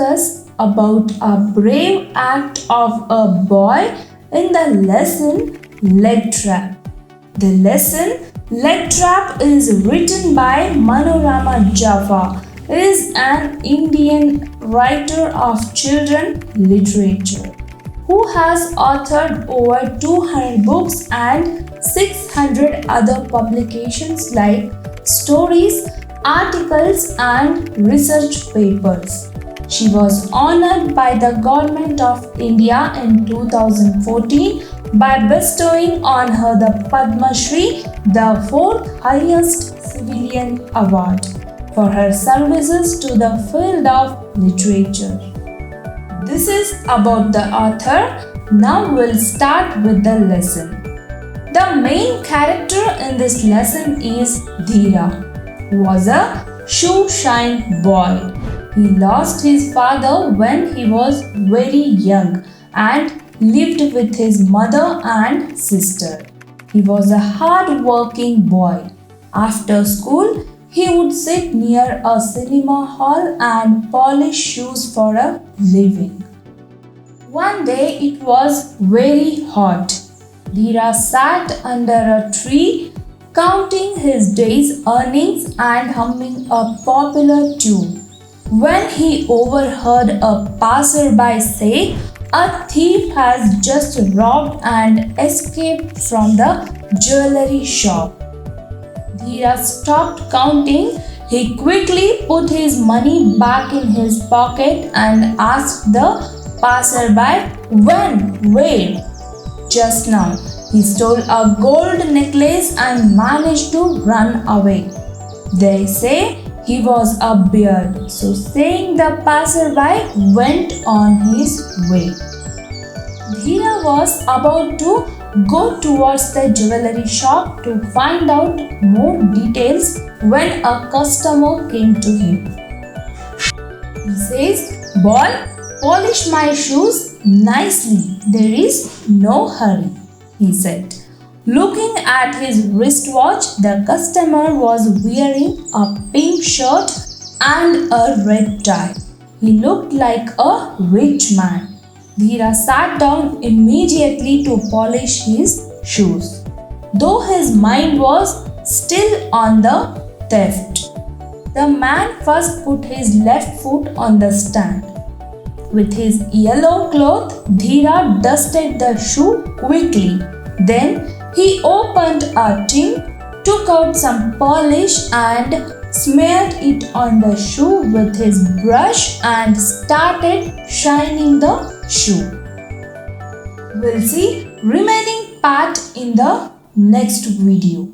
discuss about a brave act of a boy in the lesson Leg Trap. The lesson Leg Trap is written by Manorama Jaffa. He is an Indian writer of children literature who has authored over 200 books and 600 other publications like stories, articles and research papers. She was honored by the Government of India in 2014 by bestowing on her the Padma Shri, the fourth highest civilian award, for her services to the field of literature. This is about the author. Now we'll start with the lesson. The main character in this lesson is Dheera, who was a shoe-shine boy. He lost his father when he was very young and lived with his mother and sister. He was a hard-working boy. After school, he would sit near a cinema hall and polish shoes for a living. One day it was very hot. Dheera sat under a tree, counting his day's earnings and humming a popular tune, when he overheard a passerby say, "A thief has just robbed and escaped from the jewellery shop." Dheera stopped counting. He quickly put his money back in his pocket and asked the passerby, "When? Where?" "Just now. He stole a gold necklace and managed to run away. They say he was a bear." So saying, the passerby went on his way. Dheera was about to go towards the jewellery shop to find out more details when a customer came to him. He says, "Boy, polish my shoes nicely. There is no hurry," he said. Looking at his wristwatch, the customer was wearing a pink shirt and a red tie. He looked like a rich man. Dheera sat down immediately to polish his shoes, though his mind was still on the theft. The man first put his left foot on the stand. With his yellow cloth, Dheera dusted the shoe quickly. Then he opened a tin, took out some polish and smeared it on the shoe with his brush and started shining the shoe. We'll see remaining part in the next video.